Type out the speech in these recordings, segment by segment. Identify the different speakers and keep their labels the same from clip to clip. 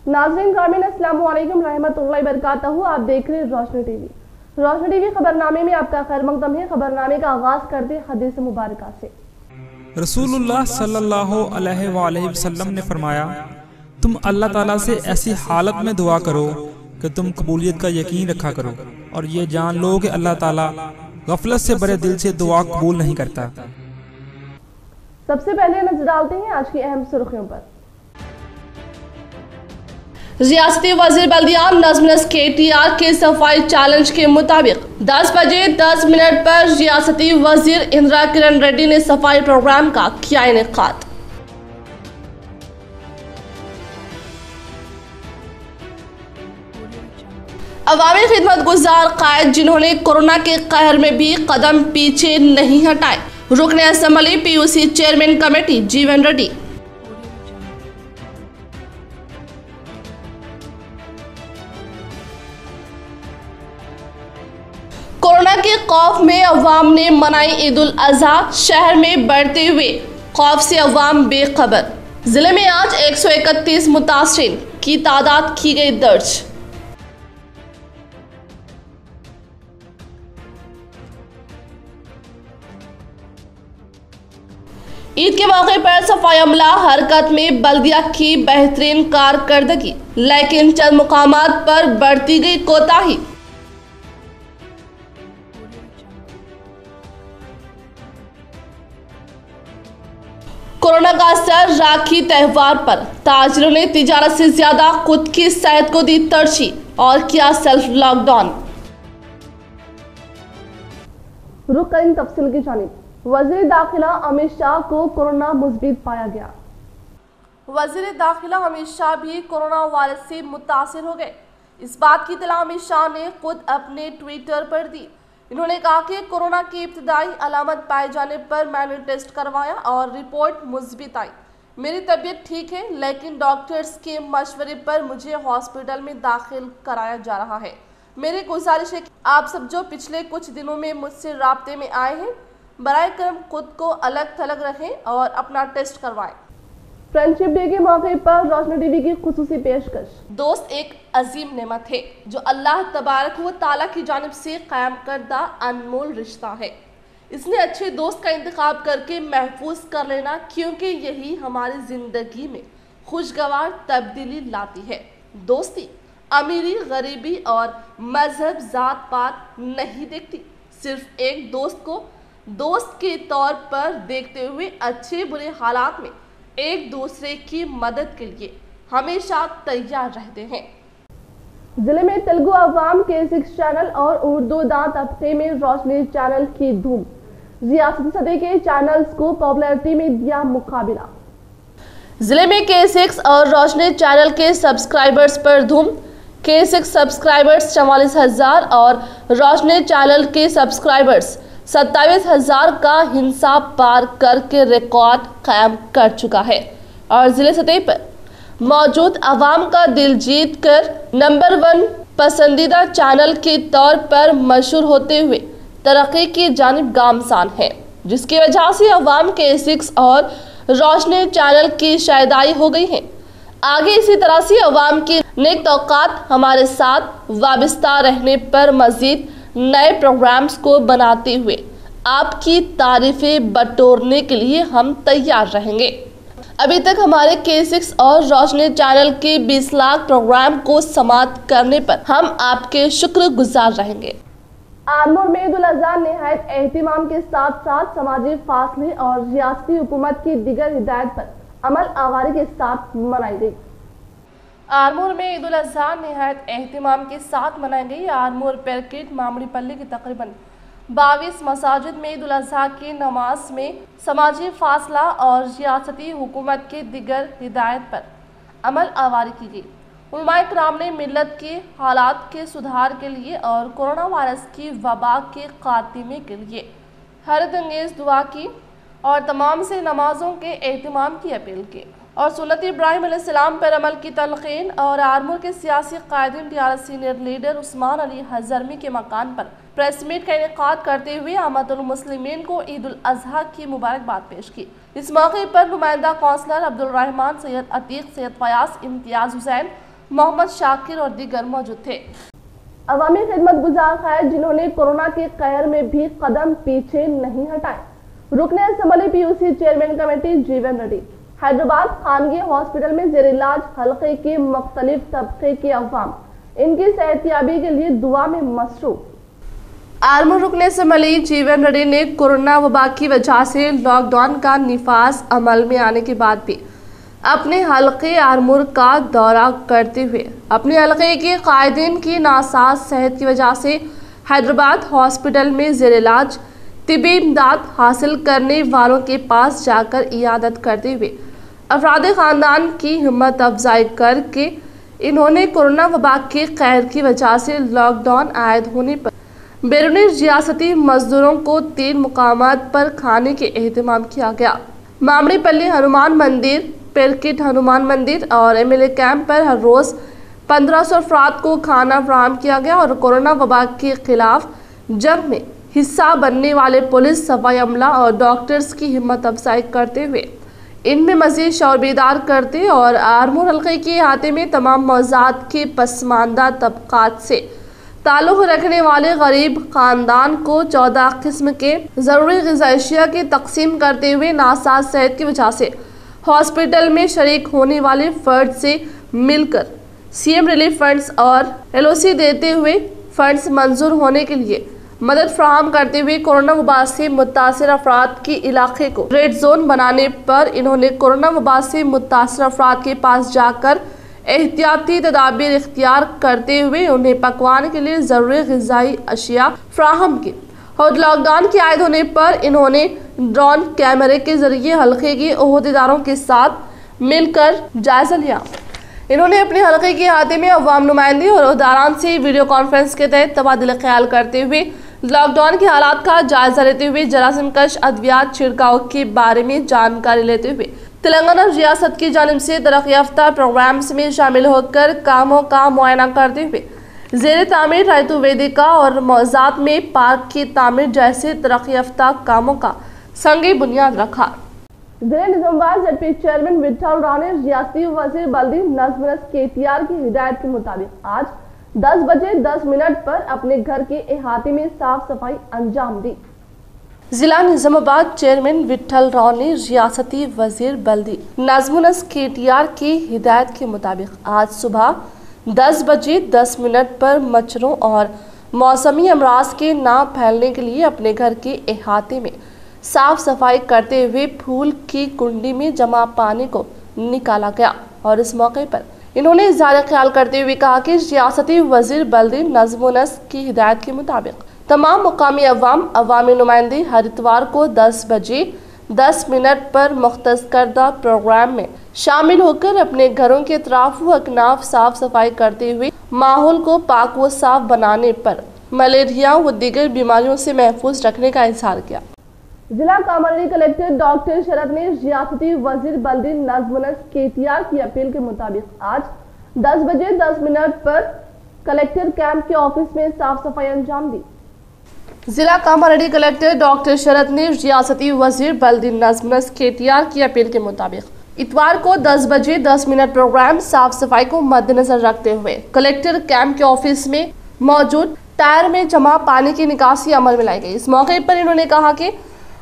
Speaker 1: नाज़रीन ग्रामीण अस्सलाम वालेकुम रहमतुल्लाहि बरकातहू। आप देख रहे हैं रोशनी टीवी। रोशनी टीवी खबरनामे में आपका खैर मकदम है। खबरनामे का आगाज करते हदीस मुबारका से।
Speaker 2: रसूलुल्लाह सल्लल्लाहु अलैहि वसल्लम ने फरमाया, तुम अल्लाह ताला से ऐसी हालत में दुआ करो कि तुम कबूलियत का यकीन रखा करो और ये जान लो कि अल्लाह ताला गफलत से भरे दिल से दुआ कबूल नहीं करता।
Speaker 1: सबसे पहले नजर डालते हैं आज की अहम सुर्खियों पर।
Speaker 3: रियासती वजीर बल्दिया नजमनस KTR के सफाई चैलेंज के मुताबिक 10 बजे 10 मिनट पर रियासती वजीर इंदिरा किरण रेड्डी ने सफाई प्रोग्राम का किया इनेकाद। अवामी खिदमत गुजार कायद जिन्होंने कोरोना के कहर में भी कदम पीछे नहीं हटाए, रुकने असेंबली PUC चेयरमैन कमेटी जीवन रेड्डी। कोरोना के खौफ में अवाम ने मनाई ईद उल अजहा। शहर में बढ़ते हुए खौफ से अवाम बेखबर। जिले में आज 131 मुतासरीन की तादाद की गई दर्ज। ईद के मौके पर सफाई अमला हरकत में बल्दिया की बेहतरीन कारकर्दगी, लेकिन चंद मुकामात पर बढ़ती गई कोताही। कोरोना का असर राखी त्यौहार पर ताजिरों ने तिजारत से ज्यादा खुद की सेहत को दी तरजीह और किया सेल्फ लॉकडाउन।
Speaker 1: रुक करें तफसील की जानिब। वजीर दाखिला अमित शाह को कोरोना मुस्बित पाया गया।
Speaker 3: वजीर दाखिला अमित शाह भी कोरोना वायरस से मुतासिर हो गए। इस बात की इत्तला अमित शाह ने खुद अपने ट्विटर पर दी। इन्होंने कहा कि कोरोना की इब्तिदाई अलामत पाए जाने पर मैंने टेस्ट करवाया और रिपोर्ट मुस्बित आई। मेरी तबीयत ठीक है, लेकिन डॉक्टर्स के मशवरे पर मुझे हॉस्पिटल में दाखिल कराया जा रहा है। मेरी गुजारिश है कि आप सब जो पिछले कुछ दिनों में मुझसे राब्ते में आए हैं, बराए करम खुद को अलग थलग रखें और अपना टेस्ट करवाएं।
Speaker 1: फ्रेंडशिप डे के मौके पर रोशनी टीवी की खुसूसी पेशकश।
Speaker 3: दोस्त एक अजीम नेमत है जो अल्लाह तबारक व ताला की जानिब से कायम करदा अनमोल रिश्ता है। इसने अच्छे दोस्त का इंतखाब करके महफूज कर लेना, क्योंकि यही हमारी जिंदगी में खुशगवार तब्दीली लाती है। दोस्ती अमीरी, गरीबी और मजहब, जात पात नहीं देखती। सिर्फ एक दोस्त को दोस्त के तौर पर देखते हुए अच्छे बुरे हालात में एक दूसरे की मदद के लिए हमेशा तैयार रहते हैं।
Speaker 1: जिले में तेलुगु अवाम के 6 चैनल और उर्दू दांत हफ्ते में रोशनी चैनल की धूम। रियासती सतह के चैनल्स को पॉपुलैरिटी में दिया मुकाबला।
Speaker 3: जिले में K6 और रोशनी चैनल के सब्सक्राइबर्स पर धूम। K6 सब्सक्राइबर्स 44,000 और रोशनी चैनल के सब्सक्राइबर्स 27,000 का हिंसा पार करके रिकॉर्ड कायम कर चुका है और जिले सतह पर मौजूद आवाम का दिल जीत कर नंबर 1 पसंदीदा चैनल के तौर पर मशहूर होते हुए तरक्की की जानिब गामसान है, जिसकी वजह से आवाम K6 और रोशनी चैनल की शायदाई हो गई है। आगे इसी तरह से आवाम की नेक तौक़ात हमारे साथ वाबस्ता रहने पर मजीद नए प्रोग्राम्स को बनाते हुए आपकी तारीफें बटोरने के लिए हम तैयार रहेंगे। अभी तक हमारे K6 और रोशनी चैनल के 20 लाख प्रोग्राम को समाप्त करने पर हम आपके शुक्रगुजार रहेंगे।
Speaker 1: आरमूर में ईद उल अजहा निहायत एहतिमाम के साथ साथ समाजी फासले और रियासती हुकूमत की दीगर हिदायत पर अमल आवारी के साथ मनाई गई।
Speaker 3: आरमूर में ईद उल अजहा निहायत एहतिमाम के साथ मनाई गई। आरमूर पेरकिट मामड़ीपल्ली की तकरीबन 22 मसाजिद में ईद उल अजहा की नमाज में समाजी फासला और रियासती हुकूमत के दिगर हिदायत पर अमल आवारी की गई। उलमाए किराम ने मिल्लत के हालात के सुधार के लिए और कोरोना वायरस की वबा के खात्मे के लिए हैरत अंगेज दुआ की और तमाम से नमाजों के एहतिमाम की अपील की और सुन्नत इब्राहिम अलैहिस्सलाम पर अमल की तलक़ीन और आरमूर के सियासी कायदीन TRS senior leader Usman Ali Hazrami के मकान पर प्रेस मीट का इनेकाद करते हुए अहमदुल मुस्लिमीन को ईद उल अजहा की मुबारकबाद पेश की। इस मौके पर नुमाइंदा कौंसलर अब्दुल रहमान, सैयद अतीक, सैयद फयाज, इम्तियाज हुसैन, मोहम्मद शाकिर और दीगर मौजूद थे।
Speaker 1: अवामी खिदमत गुजार खैर जिन्होंने कोरोना के कहर में भी कदम पीछे नहीं हटाए। रुकने असम्बली पीयूसी चेयरमैन कमेटी जीवन रेड्डी हैदराबाद खानगी हॉस्पिटल में जेर इलाज हल्के के मुख्तलिफ तबके के अवाम इनकी सेहतयाबी के लिए दुआ में मसरूफ।
Speaker 3: आर्मूर रुकने असम्बली जीवन रेड्डी ने कोरोना वबा की वजह से लॉकडाउन का निफाज अमल में आने के बाद भी अपने हल्के आर्मूर का दौरा करते हुए अपने हल्के के कायदीन की नासाज सेहत की वजह से हैदराबाद हॉस्पिटल में जेर इलाज तिब्बी इमदाद हासिल करने वालों के पास जाकर इयादत करते हुए अफराद ख़ानदान की हिम्मत अफजाई करके इन्होंने कोरोना वबा के कहर की वजह से लॉकडाउन आयद होने पर बैरूनी रियासती मजदूरों को 3 मुकामात पर खाने के एहतमाम किया गया। मामड़ीपल्ली हनुमान मंदिर, पेरकिट हनुमान मंदिर और MLA कैंप पर हर रोज़ 1500 अफराद को खाना फराहम किया गया और कोरोना वबा के खिलाफ जंग में हिस्सा बनने वाले पुलिस, सफाई अमला और डॉक्टर्स की हिम्मत अफजाई करते हुए इनमें मज़ीद शौर बेदार करते और आर्मूर हल्के के अहाते में तमाम मौज़ात के पसमानदा तबकात से ताल्लुक़ रखने वाले गरीब ख़ानदान को 14 किस्म के ज़रूरी ग़िज़ाई अशिया की तकसीम करते हुए नासाज सेहत की वजह से हॉस्पिटल में शरीक होने वाले फ़र्द से मिलकर CM रिलीफ फंड्स और LOC देते हुए फंड्स मंजूर होने के लिए मदद फराहम करते हुए कोरोना वबा से मुतासिर अफराद की इलाके को रेड जोन बनाने पर इन्होंने कोरोना वबा से मुतासिर अफराद के पास जाकर एहतियाती तदाबीर इख्तियार करते हुए उन्हें पकवान के लिए ज़रूरी ग़िज़ाई अशिया फराहम की और लॉकडाउन के आयद होने पर इन्होंने ड्रोन कैमरे के जरिए हल्के के ओहदेदारों के साथ मिलकर जायजा लिया। इन्होंने अपने हल्के के अहाते में अवाम नुमाइंदे और ओहदेदारान से वीडियो कॉन्फ्रेंस के तहत तबादला ख्याल करते हुए लॉकडाउन के हालात का जायजा लेते हुए जरासीम कश अद्वियात छिड़काव के बारे में जानकारी लेते हुए तेलंगाना रियासत की जानिब से तरक्की याफ्ता प्रोग्राम्स में शामिल होकर कामों का मुआयना करते हुए ज़ेर तामीर रायतु वेदिका और मौज़ात में पार्क की तामीर जैसे तरक्की याफ्ता कामों का संगी बुनियाद रखा।
Speaker 1: जिले निजामाबाद ZP चेयरमैन विठल राव ने रियासती वज़ीर बल्दी नज़्म KTR की हिदायत के मुताबिक आज 10 बजे 10 मिनट पर अपने घर के अहाते में साफ सफाई अंजाम दी।
Speaker 3: जिला निजामाबाद चेयरमैन विठल राव ने रियासती वज़ीर बल्दी नज़्म KTR की हिदायत के मुताबिक आज सुबह 10 बजे 10 मिनट पर मच्छरों और मौसमी अमराज के ना फैलने के लिए अपने घर के अहाते में साफ सफाई करते हुए फूल की कुंडी में जमा पानी को निकाला गया और इस मौके पर इन्होंने इज़हार ख्याल करते हुए कहा कि रियासती वज़ीर बल्दी नज़्म की हिदायत के मुताबिक तमाम मुकामी अवामी नुमाइंदे हर इतवार को 10 बजे 10 मिनट पर मुख्तस करदा प्रोग्राम में शामिल होकर अपने घरों के अतराफ व अकनाफ साफ सफाई करते हुए माहौल को पाक व साफ बनाने पर मलेरिया व दीगर बीमारियों से महफूज रखने का इज़हार किया।
Speaker 1: जिला कामारेड्डी कलेक्टर डॉक्टर शरद ने रियासती वज़ीर बल्दी नज़्म KTR की अपील के मुताबिक आज 10 बजे 10 मिनट पर कलेक्टर कैंप के ऑफिस में साफ सफाई अंजाम दी।
Speaker 3: जिला कामारेड्डी कलेक्टर डॉक्टर शरद ने रियासती वज़ीर बल्दी नज़्म KTR की अपील के मुताबिक इतवार को 10 बजे 10 मिनट प्रोग्राम साफ सफाई को मद्देनजर रखते हुए कलेक्टर कैंप के ऑफिस में मौजूद टायर में जमा पानी की निकासी अमल में लाई गई। इस मौके पर इन्होंने कहा कि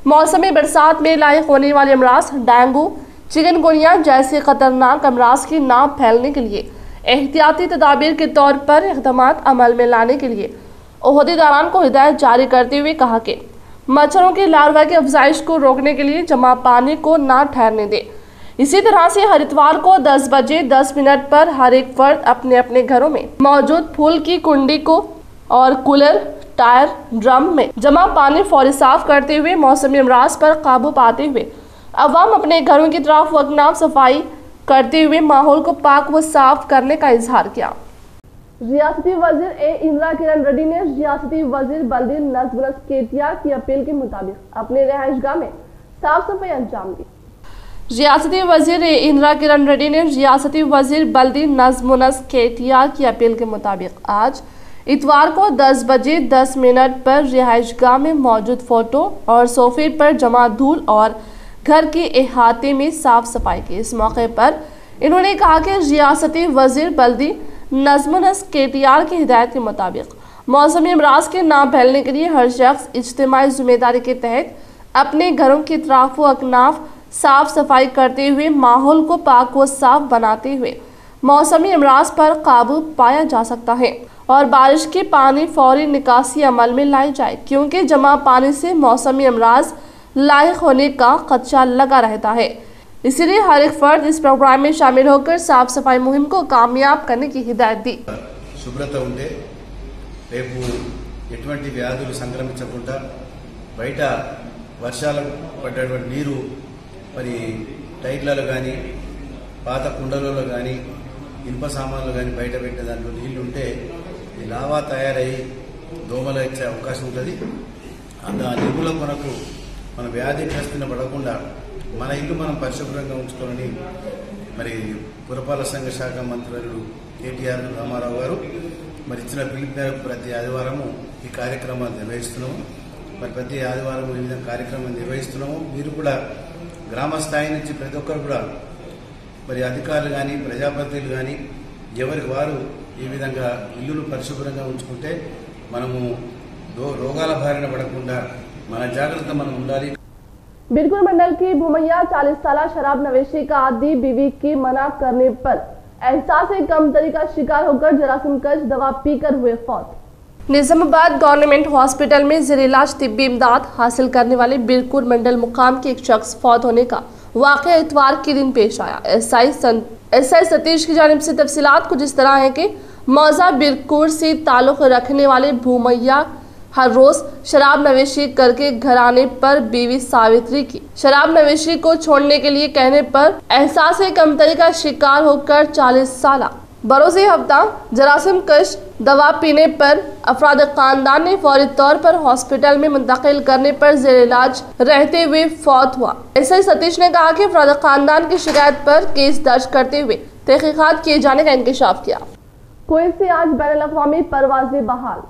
Speaker 3: मौसमी बरसात में लायक होने वाले अमराज डेंगू, चिकनगुनिया जैसे खतरनाक अमराज की ना फैलने के लिए एहतियाती तदाबीर के तौर पर इक़दामात अमल में लाने के लिए ओहदेदारान को हिदायत जारी करते हुए कहा कि मच्छरों के लार्वा की अफजाइश को रोकने के लिए जमा पानी को ना ठहरने दें। इसी तरह से हर इतवार को 10 बजे 10 मिनट पर हर एक फर्द अपने अपने घरों में मौजूद फूल की कुंडी को और कूलर, टायर, ड्रम में जमा पानी फौरी साफ करते हुए मौसमी अमराज पर काबू पाते हुए अवाम अपने घरों की तरफ वकनाफ सफाई करते हुए माहौल को पाक व साफ करने का इजहार किया।
Speaker 1: रियासती वज़ीर इंदिरा किरण रेड्डी ने रियासती वज़ीर बल्दी नज़्म KTR की अपील के मुताबिक अपने रहायशगाह में साफ सफाई अंजाम दी।
Speaker 3: रियासती वज़ीर इंदिरा किरण रेड्डी ने रियासती वज़ीर बल्दी नज़्म KTR की अपील के मुताबिक आज इतवार को 10 बजे 10 मिनट पर रिहायशगाह में मौजूद फोटो और सोफे पर जमा धूल और घर के अहाते में साफ सफाई की। इस मौके पर इन्होंने कहा कि रियासती वजीर बल्दी नज़्म-नस्क KTR की हिदायत के मुताबिक मौसमी अमराज के नाम फैलने के लिए हर शख्स इज्तिमाई जिम्मेदारी के तहत अपने घरों की अतराफ व अकनाफ साफ सफाई करते हुए माहौल को पाक व साफ बनाते हुए मौसमी अमराज पर काबू पाया जा सकता है और बारिश के पानी फौरी निकासी अमल में लाई जाए, क्योंकि जमा पानी से मौसमी अमराज लाहिक होने का खदशा लगा रहता है। इसीलिए हर एक फर्द इस प्रोग्राम में शामिल होकर साफ सफाई मुहिम को कामयाब करने की हिदायत दी।
Speaker 4: శుభ్రత ఉంటే రేపు ఎటువంటి వ్యాధులు సంక్రమించకుండా బయట వర్షాలు పడ్డటువంటి నీరు మరి టైర్లలో కానీ పాత కుండలలో కానీ ఇనుప సామాన్లు కానీ బయట పెట్టే దాంట్లో నీళ్లు ఉంటే ఈ లావా తయారయ్యి దోమలు వచ్చే అవకాశం ఉంటుంది. ఆ నిర్మూల కొరకు మన వ్యాధిగ్రస్తున్న పడకుండా మన ఇల్లు మనం పరిశుభ్రంగా ఉంచుకోవాలని మరి పురపాలక సంఘ శాఖ మంత్రులు KTR రామారావు గారు మరి ఇచ్చిన పిలుపు మేరకు ప్రతి ఆదివారము ఈ కార్యక్రమాలు నిర్వహిస్తున్నాము. మరి ప్రతి ఆదివారం ఈ విధంగా కార్యక్రమం నిర్వహిస్తున్నాము. మీరు కూడా గ్రామ స్థాయి నుంచి ప్రతి ఒక్కరు కూడా మరి అధికారులు కానీ ప్రజాప్రతినిధులు కానీ ఎవరికి వారు ఈ విధంగా ఇల్లును పరిశుభ్రంగా ఉంచుకుంటే మనము రోగాల బారిన పడకుండా మన జాగ్రత్త మనం ఉండాలి.
Speaker 1: बिरकुर मंडल की भूमैया 40 साल शराब नवेशी का आदि बीवी की मना करने पर एहसास कमतरी का शिकार होकर जरासीम कश दवा पीकर हुए फौत। निजामाबाद गवर्नमेंट हॉस्पिटल में ज़ेर इलाज तिब्बी इमदाद हासिल करने वाले बिरकुर मंडल मुकाम के एक शख्स फौत होने का वाक़या इतवार के दिन पेश आया। एसआई सतीश की जानिब से तफसीलात कुछ इस तरह है कि मौजा बिरकुर से ताल्लुक़ रखने वाले भूमैया हर रोज शराब नवेशी करके घर आने पर बीवी सावित्री की शराब नवेशी को छोड़ने के लिए कहने पर एहसास कमतरी का शिकार होकर 40 साल बरोज़े हफ्ता जरासीम कश दवा पीने पर अफराद खानदान ने फौरी तौर पर हॉस्पिटल में मुंतकिल करने पर ज़ेर इलाज रहते हुए फौत हुआ। एसआई सतीश ने कहा कि अफराद खानदान की शिकायत पर केस दर्ज करते हुए तहकीकात किए जाने का इंकशाफ किया। कुवैत से आज बैनुल-अक़वामी परवाज़ें बहाल।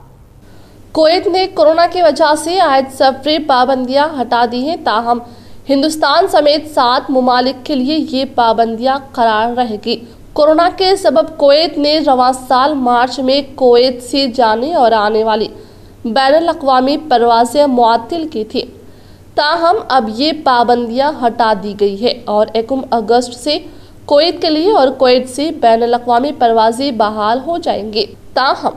Speaker 3: कुवैत ने कोरोना की वजह से आयद सफरी पाबंदियां हटा दी हैं, ताहम हिंदुस्तान समेत 7 ममालिक के लिए ये पाबंदियां करार रहेगी। कोरोना के सबब कुवैत ने रवां साल मार्च में कुवैत से जाने और आने वाली बैनुल-अक़वामी परवाज़ें मुअत्तल की थी, ताहम अब ये पाबंदियां हटा दी गई है और 1 अगस्त से कुवैत के लिए और कुवैत से बैनुल-अक़वामी परवाज़ें बहाल हो जाएंगी। ताहम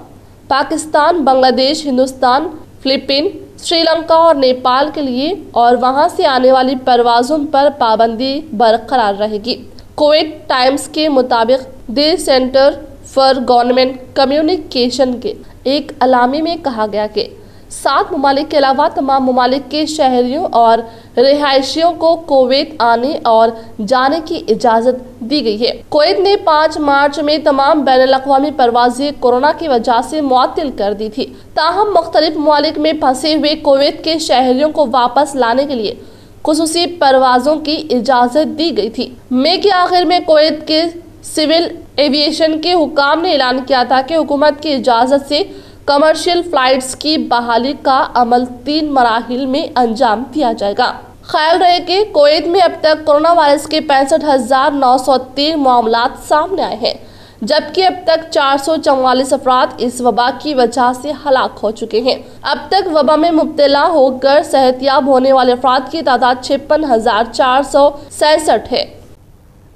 Speaker 3: पाकिस्तान, बांग्लादेश, हिंदुस्तान, फिलीपीन, श्रीलंका और नेपाल के लिए और वहां से आने वाली परवाज़ों पर पाबंदी बरकरार रहेगी। कुवैत टाइम्स के मुताबिक the centre for government communication के एक अलामी में कहा गया कि 7 ममालिक के अलावा तमाम ममालिक के शहरियों और रिहायशियों को कुवैत आने और जाने की इजाज़त दी गई है। कुवैत ने 5 मार्च में तमाम बैनुल-अक़वामी परवाज़ें कोरोना की वजह से मुअत्तल कर दी थी, ताहम मुख्तलिफ ममालिक में फंसे हुए कुवैत के शहरियों को वापस लाने के लिए खुसूसी परवाज़ों की इजाज़त दी गई थी। मई के आखिर में कुवैत के सिविल एविएशन के हुकाम ने ऐलान किया था कि हुकूमत की इजाज़त से कमर्शियल फ्लाइट्स की बहाली का अमल 3 मराहिल में अंजाम दिया जाएगा। ख्याल रहे कि कुवैत में अब तक कोरोना वायरस के 65,903 मामलात सामने आए हैं, जबकि अब तक 444 अफराद इस वबा की वजह से हलाक हो चुके हैं। अब तक वबा में मुब्तला होकर सेहतयाब होने वाले अफराद की तादाद 56,467 है।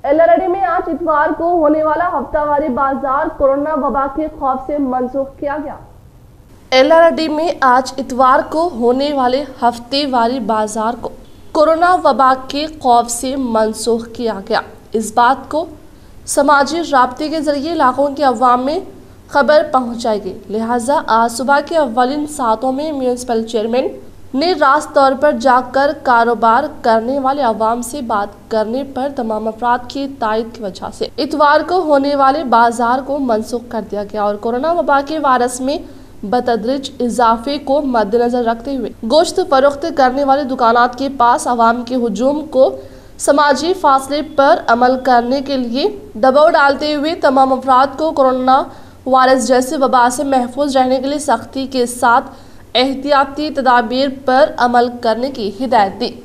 Speaker 1: एलआरडी में आज इतवार को होने वाला हफ्तावारी बाजार कोरोना वबा के खौफ से मनसूख किया गया।
Speaker 3: एलआरडी में आज इतवार को होने वाले हफ्तेवारी बाजार को कोरोना वबा के खौफ से मनसूख किया गया। इस बात को समाजी राब्ते के जरिए इलाकों के अवाम में खबर पहुंचाई गई, लिहाजा आज सुबह के अव्वलिन सातों में म्यूनसिपल चेयरमैन ने रास्त तौर पर जाकर कारोबार करने वाले अवाम से बात करने पर तमाम अफराद की तायद की वजह से इतवार को होने वाले बाजार को मनसूख कर दिया गया और कोरोना वबा के वायरस में बतदरीज इजाफे को मद्देनजर रखते हुए गोश्त फरोख्त करने वाले दुकानात के पास अवाम के हुजूम को समाजी फासले पर अमल करने के लिए दबाव डालते हुए तमाम अफराद को कोरोना वायरस जैसे वबा से महफूज रहने के लिए सख्ती के साथ एहतियाती तदाबीर पर अमल करने की हिदायत दी।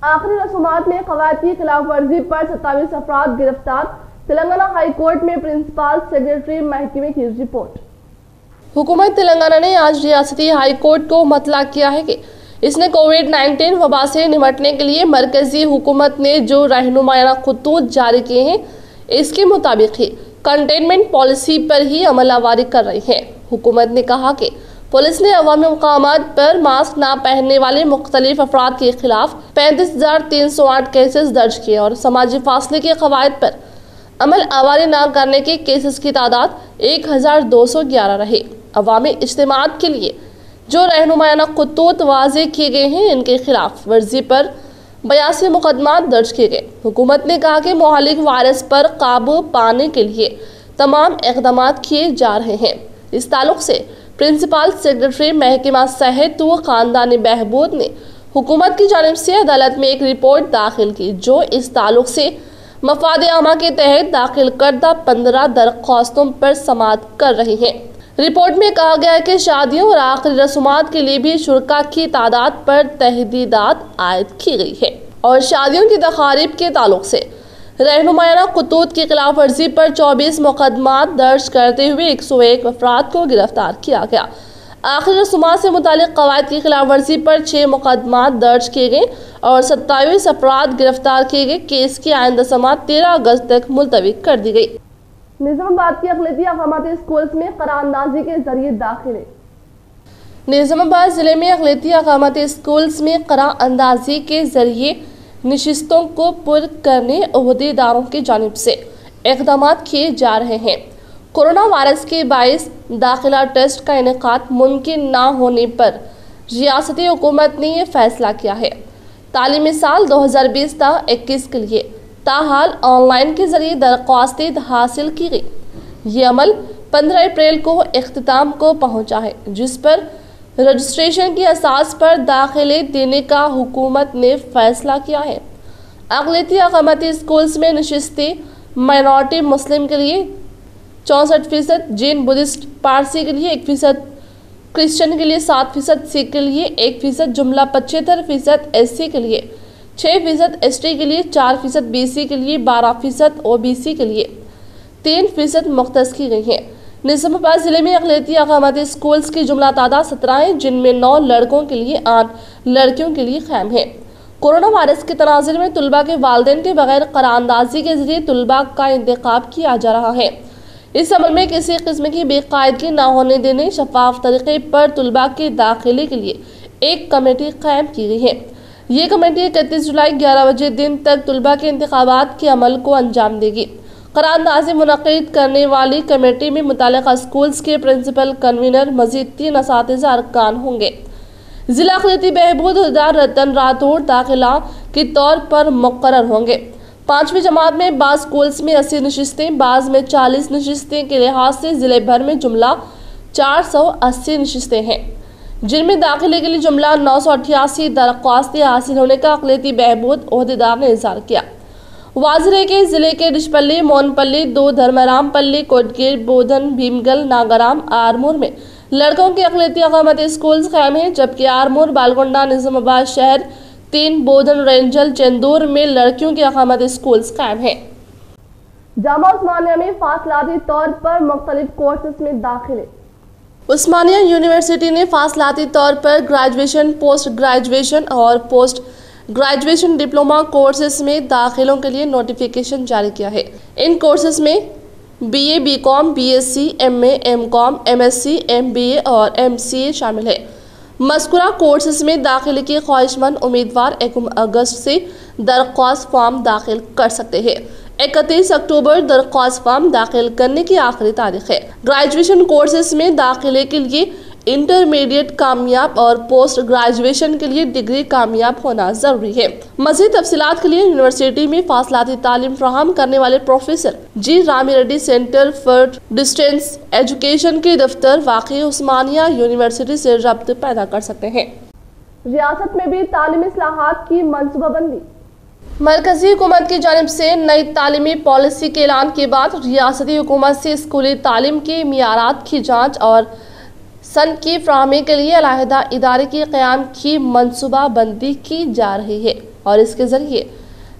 Speaker 1: आखिरी रसूमात में क़वायद की खिलाफ वर्जी पर 27 अफराद गिरफ्तार। तेलंगाना हाई कोर्ट में प्रिंसिपल सेक्रेटरी महकमे की रिपोर्ट।
Speaker 3: हुकूमत तेलंगाना ने आज रियासती हाई कोर्ट को मतला किया है कि इसने कोविड-19 वबा से निपटने के लिए मरकजी हुकूमत ने जो रहनुमायाना खतूत जारी किए हैं, इसके मुताबिक ही कंटेनमेंट पॉलिसी पर ही अमलावरी कर रही है। हुकूमत ने कहा कि पुलिस ने अवामी मकामात पर मास्क ना पहनने वाले मुख्तलिफ अफराद के खिलाफ 35,308 केसेस दर्ज किए और समाजी फासले के कवायद पर अमल आवारी न करने के केसेस की तादाद 1,211 रही। अवामी इज्तिमात के लिए जो रहनुमायाना खतूत वाजे किए गए हैं, इनके खिलाफ वर्जी पर 82 मुकदमा दर्ज किए गए। हुकूमत ने कहा कि मुहालिक वायरस पर काबू पाने के लिए तमाम इक़दाम किए जा रहे हैं। इस ताल्लुक से प्रिंसिपल सेक्रेटरी महकमा सेहत व ख़ानदानी बहबूद ने हुकूमत की जानिब से अदालत में एक रिपोर्ट दाखिल की, जो इस ताल्लुक से मफाद आमा के तहत दाखिल करदा 15 दरख्वास्तों पर समाअत कर रही है। रिपोर्ट में कहा गया है कि शादियों और आखिरी रसूमात के लिए भी शुरका की तादाद पर तहदीदात आयद की गई है और शादियों की तकारीब के ताल्लुक से रहनुमायाना खतूत की खिलाफ वर्जी पर 24 मुकदमा दर्ज करते हुए 101 अफराद को गिरफ्तार किया गया। आखिरी रसूमात से मुतालिक कवायद की खिलाफ वर्जी पर 6 मुकदमा दर्ज किए गए और 27 अफराद गिरफ्तार किए गए। केस की आइंदा समाअत 13 अगस्त तक मुलतवी कर दी गई।
Speaker 1: निजामाबाद के अक़लियती अक़ामती स्कूल्स में क़रारअंदाज़ी के जरिए दाखिले।
Speaker 3: निजामाबाद जिले में अक़लियती अक़ामती स्कूल्स में क़रारअंदाज़ी के जरिए नशिस्तों को पुर करने ओहदेदारों की जानिब से इक़दाम किए जा रहे हैं। कोरोना वायरस के बाइस दाखिला टेस्ट का इनेकाद मुमकिन ना होने पर रियासती हुकूमत ने यह फैसला किया है। तालीमी साल 2020-21 के लिए ताहाल ऑनलाइन के जरिए दरख्वास्तें हासिल की गई। ये अमल 15 अप्रैल को इख्तिताम को पहुंचा है, जिस पर रजिस्ट्रेशन की असास पर दाखिले देने का हुकूमत ने फैसला किया है। अक़लियती अक़ामती स्कूल्स में नशिस्तें माइनॉरिटी मुस्लिम के लिए 64%, जैन बुद्धिस्ट पारसी के लिए 1%, क्रिश्चियन के लिए 7%, सिख के लिए 1%, जुमला 75%, एससी के लिए 6%, एसटी के लिए 4%, बीसी के लिए 12%, ओबीसी के लिए 3% मुख्तस की गई है। निजामाबाद जिले में अक़लियती अक़ामती स्कूल्स की जुमला तादाद 17 है, जिनमें 9 लड़कों के लिए 8 लड़कियों के लिए क़ायम है। कोरोना वायरस के तनाज़ुर में तुलबा के वालिदैन के बगैर क़रारअंदाज़ी के जरिए तुलबा का इंतखाब किया जा रहा है। इस अमल में किसी किस्म की बेकायदगी न होने देने, शफाफ तरीके पर तुलबा के दाखिले के लिए एक कमेटी कायम की गई है। ये कमेटी 31 जुलाई 11 बजे दिन तक तुलबा के इंतखाबात के अमल को अंजाम देगी। क़रारअंदाज़ी मुनक़्क़िद करने वाली कमेटी में मुतालिका स्कूल्स के प्रिंसिपल, कन्वीनर, मज़ीद 3 असातिज़ा अरकान होंगे। ज़िला अक़लियती बहबूद हुदेदार रतन राठौड़ दाखिला के तौर पर मुक़र्रर होंगे। 5वीं जमात में बाज़ स्कूल्स में 80 नशिस्तें, बाज़ में 40 नशिस्तें के लिहाज से ज़िले भर में जुमला 480 नशिस्तें हैं, जिनमें दाखिले के लिए जुमला 988 दरख्वास्तें हासिल होने का अक़लियती बहबूद ओहदेदार ने इज़हार किया। वाज़िर है कि ज़िले के रिशपल्ली, मोनपल्ली, 2 धर्मरामपल्ली, कोटगीर, बोधन, भीमगल, नागाराम, आरमूर में लड़कों के अक़लियती अक़ामती स्कूल्स कायम हैं, जबकि आरमूर, बालगोंडा, निजामाबाद शहर, 3 बोधन, रेंजल, चंदूर में लड़कियों के अक़ामती स्कूल्स कायम हैं।
Speaker 1: जामा उस्मानिया में फासलाती तौर पर मुख्तलिफ कोर्सेज में दाखिले।
Speaker 3: उस्मानिया यूनिवर्सिटी ने फासलाती तौर पर ग्रेजुएशन, पोस्ट ग्रेजुएशन और पोस्ट ग्रेजुएशन डिप्लोमा कोर्सेज में दाखिलों के लिए नोटिफिकेशन जारी किया है। इन कोर्सेज में BA, BCom, BSc, MA, MCom, MSc, MBA और एमसीए शामिल है। मज़कूरा कोर्सेज में दाखिले के ख्वाहिशमंद उम्मीदवार 1 अगस्त से दरख्वास्त फॉर्म दाखिल कर सकते हैं। 31 अक्टूबर दरख्वास्त फॉर्म दाखिल करने की आखिरी तारीख है। ग्रेजुएशन कोर्सेज में दाखिले के लिए इंटरमीडिएट कामयाब और पोस्ट ग्रेजुएशन के लिए डिग्री कामयाब होना जरूरी है। मज़ीद तफसीलात के लिए यूनिवर्सिटी में फासलाती तालीम फराहम करने वाले professor G Rami Reddy centre for distance education के दफ्तर वाक़ई उस्मानिया यूनिवर्सिटी से रब्त पैदा कर सकते हैं।
Speaker 1: रियासत में भी तालीमी इस्लाहात की मनसूबाबंदी।
Speaker 3: मरकजी हुकूमत की जानिब से नई तालीमी पॉलिसी के ऐलान के बाद रियासती हुकूमत से स्कूली तालीम के मियारात की जाँच और सन की फ्राहमी के लिए अलहदा इदारे के क़याम की मनसूबाबंदी की जा रही है और इसके ज़रिए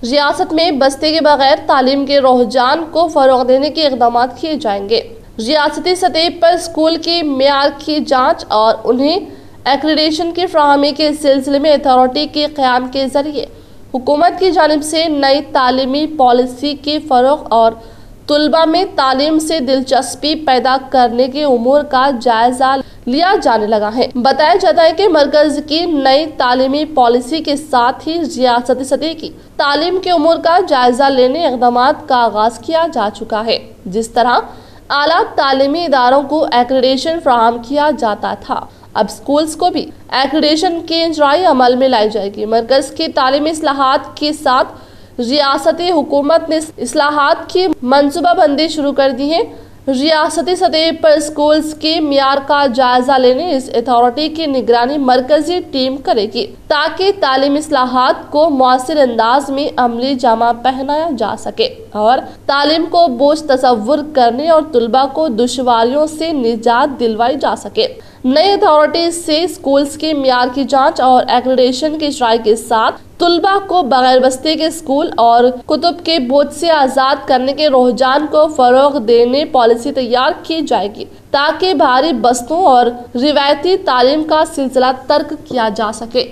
Speaker 3: रियासत में बस्ते के बगैर तालीम के रुझान को फरोग देने के इकदाम किए जाएंगे। रियासती सतह पर स्कूल के मेयार की जांच और उन्हें एक्रीडेशन की फराहमी के सिलसिले में अथॉरिटी के क़याम के जरिए हुकूमत की जानिब से नई तालीमी पॉलिसी के फ़रोग़ और तुलबा में तालीम से दिलचस्पी पैदा करने के उमूर का जायजा लिया जाने लगा है। बताया जाता है कि मरकज की नई तालीमी पॉलिसी के साथ ही रियासती सतह की तालीम के उमूर का जायजा लेने इक़दाम का आगाज किया जा चुका है। जिस तरह आला तालीमी इदारों को एक्रीडेशन फराहम किया जाता था, अब स्कूल्स को भी एक्रीडेशन के इजराई अमल में लाई जाएगी। मरकज की तालीमी इस्लाहात के साथ रियासती हुकूमत ने इस्लाहात की मनसूबाबंदी शुरू कर दी है। रियासती सतह पर स्कूल्स के मियार का जायजा लेने इस अथॉरिटी की निगरानी मरकजी टीम करेगी, ताकि तालीमी इस्लाहात को मौसर अंदाज में अमली जामा पहनाया जा सके और तालीम को बोझ तस्वुर करने और तुलबा को दुश्वारियों से निजात दिलवाई जा सके। नई अथॉरिटी से स्कूल्स के मियार की जांच और एक्रीडेशन के इजराई के साथ तुलबा को बगैर बस्ते के स्कूल और कुतुब के बोझ से आज़ाद करने के रुझान को फरोग देने पॉलिसी तैयार की जाएगी, ताकि भारी बस्तों और रिवायती तालीम का सिलसिला तर्क किया जा सके।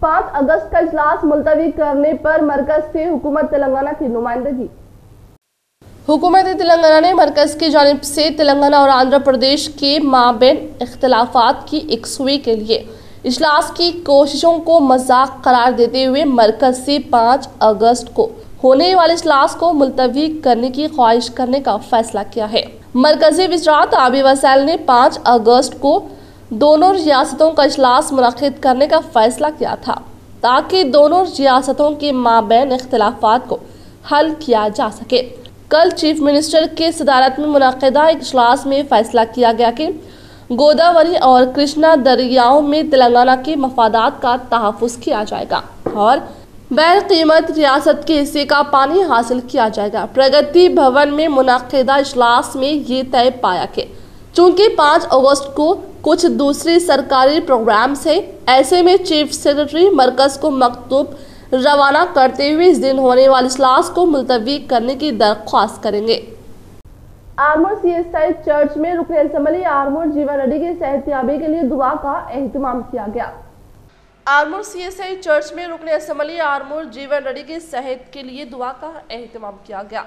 Speaker 1: 5 अगस्त का इजलास मुलतवी करने पर मरकज से हुकूमत तेलंगाना की नुमाइंदगी।
Speaker 3: हुकूमत तेलंगाना ने मरकज की जानिब से तेलंगाना और आंध्र प्रदेश के माबैन इख्तिलाफात की यकसुई के लिए इजलास की कोशिशों को मजाक करार देते हुए मरकज से 5 अगस्त को होने वाले इजलास को मुलतवी करने की ख्वाहिश करने का फैसला किया है। मरकजी वज़ारत आबी वसाइल ने 5 अगस्त को दोनों रियासतों का इजलास मुनक़िद करने का फैसला किया था, ताकि दोनों रियासतों के माबैन इख्तिलाफात को हल किया जा सके। कल चीफ मिनिस्टर के सदारत में मुनक़िदा एक इजलास में फैसला किया गया कि गोदावरी और कृष्णा दरियाओं में तेलंगाना के मफादात का तहफ़्फ़ुज़ किया जाएगा और बैर कीमत रियासत के हिस्से का पानी हासिल किया जाएगा। प्रगति भवन में मुनक़िदा इजलास में ये तय पाया कि चूँकि 5 अगस्त को कुछ दूसरी सरकारी प्रोग्राम्स है, ऐसे में चीफ सेक्रेटरी मरकज को मकतूब रवाना करते हुए इस दिन होने वाले इजलास को मुलतवी करने की दरख्वास्त करेंगे।
Speaker 1: आरमूर सीएसआई चर्च में रुकन असम्बली आरमूर जीवन रेड्डी की सेहतयाबी के लिए दुआ का एहतमाम किया गया।
Speaker 3: आरमूर सीएसआई चर्च में रुकन असम्बली आरमूर जीवन रेड्डी की सेहत के लिए दुआ का एहतमाम किया गया।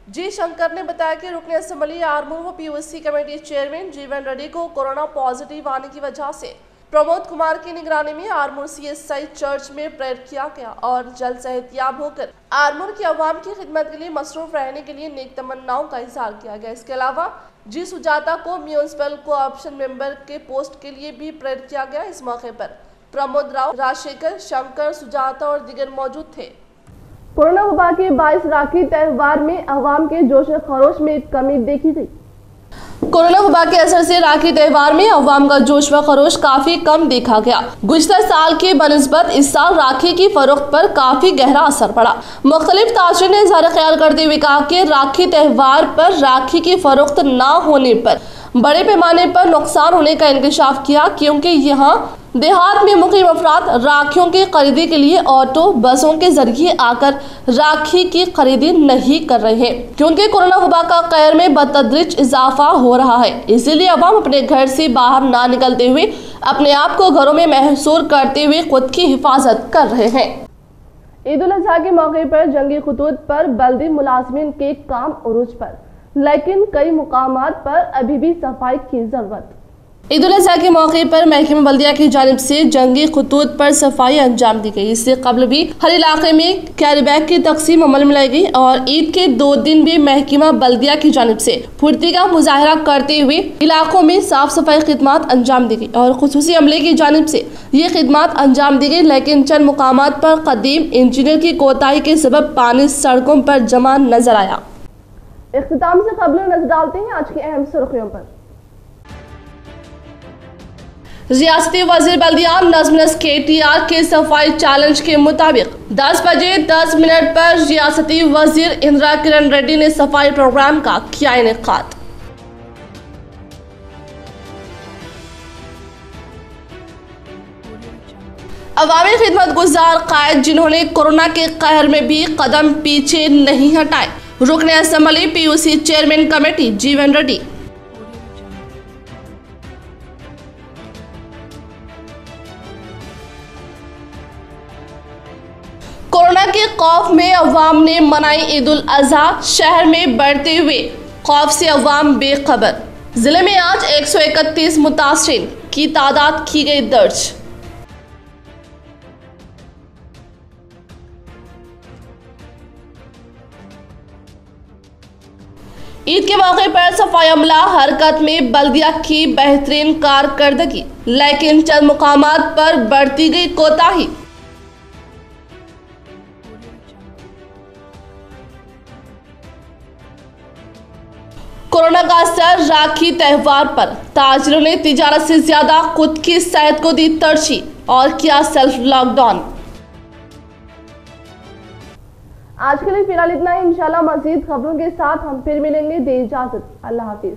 Speaker 3: जी शंकर ने बताया कि रुकन असम्बली आरमूर व पीओसी कमेटी चेयरमैन जीवन रेड्डी को कोरोना पॉजिटिव आने की वजह से प्रमोद कुमार की निगरानी में आरमूर सीएसआई चर्च में प्रेयर किया गया और जल्द सेहतयाब होकर आरमूर की आवाम की खिदमत के लिए मसरूफ रहने के लिए नेक तमन्नाओं का इजहार किया गया। इसके अलावा जी सुजाता को म्यूनिसिपल कोऑप्शन मेंबर के पोस्ट के लिए भी प्रेयर किया गया। इस मौके पर प्रमोद राव, राजशेखर, शंकर, सुजाता और दीगर मौजूद थे।
Speaker 1: कोरोना वबा के बाइस राखी त्यौहार में अवाम के जोश खरोश में कमी देखी गई।
Speaker 3: कोरोना वबा के असर से राखी त्यौहार में अवाम का जोश व खरोश काफी कम देखा गया। गुज़िश्ता साल के बनिस्बत इस साल राखी की फरोख्त पर काफी गहरा असर पड़ा। मुख्तलिफ ताजरीन ने इज़हार ख्याल करते हुए कहा कि राखी त्यौहार पर राखी की फरोख्त न होने पर बड़े पैमाने पर नुकसान होने का इंकशाफ किया, क्योंकि यहाँ देहात में मुकीम अफराद राखियों की खरीदी के लिए ऑटो बसों के जरिए आकर राखी की खरीदी नहीं कर रहे हैं, क्योंकि कोरोना वबा का कहर में बतदरीज इजाफा हो रहा है। इसीलिए अवाम अपने घर से बाहर ना निकलते हुए अपने आप को घरों में महसूर करते हुए खुद की हिफाजत कर रहे हैं।
Speaker 1: ईद उल अजहा के मौके पर जंगी खुतूत पर बल्दी मुलाजमीन के काम उरूज पर, लेकिन कई मुकामात पर अभी भी सफाई की जरूरत।
Speaker 3: ईद उल अजहा के मौके पर महकमा बल्दिया की जानिब से जंगी खुतूत पर सफाई अंजाम दी गई। इससे कबल भी हर इलाके में कैरी बैग की तकसीम अमल में लाई गई और ईद के 2 दिन भी महकमा बल्दिया की जानिब से फुर्ती का मुजाहरा करते हुए इलाकों में साफ सफाई खिदमात अंजाम दी गई और खुसूसी अमले की जानिब से ये खिदमात अंजाम दी गई। लेकिन चंद मुकामात पर कदीम इंजीनियर की कोताही के सबब पानी सड़कों पर जमा नजर आया।
Speaker 1: इख्तिताम से कबल नजर डालते हैं आज की अहम सुर्खियों पर।
Speaker 3: रियासती वजीर बल्दिया नजमनस KTR के सफाई चैलेंज के मुताबिक 10 बजे 10 मिनट पर रियासती वजीर इंदिरा किरण रेड्डी ने सफाई प्रोग्राम का किया इनेकाद। अवामी खिदमत गुजार कायद जिन्होंने कोरोना के कहर में भी कदम पीछे नहीं हटाए। रुकने असेंबली पीयूसी चेयरमैन कमेटी जीवन रेड्डी। कोरोना के खौफ में अवाम ने मनाई ईद उल अजहा। शहर में बढ़ते हुए खौफ से अवाम बेखबर। जिले में आज 131 मुतासिरीन की तादाद की गई दर्ज। ईद के मौके पर सफाई अमला हरकत में बल्दिया की बेहतरीन कारकर्दगी, लेकिन चंद मुकामात पर बढ़ती गई कोताही। कोरोना का असर राखी त्यौहार पर। ताजिरों ने तिजारत से ज्यादा खुद की सेहत को दी तरजीह और किया सेल्फ लॉकडाउन।
Speaker 1: आज के लिए फिलहाल इतना ही। इंशाल्लाह मजीद खबरों के साथ हम फिर मिलेंगे। दे इजाजत। अल्लाह हाफिज।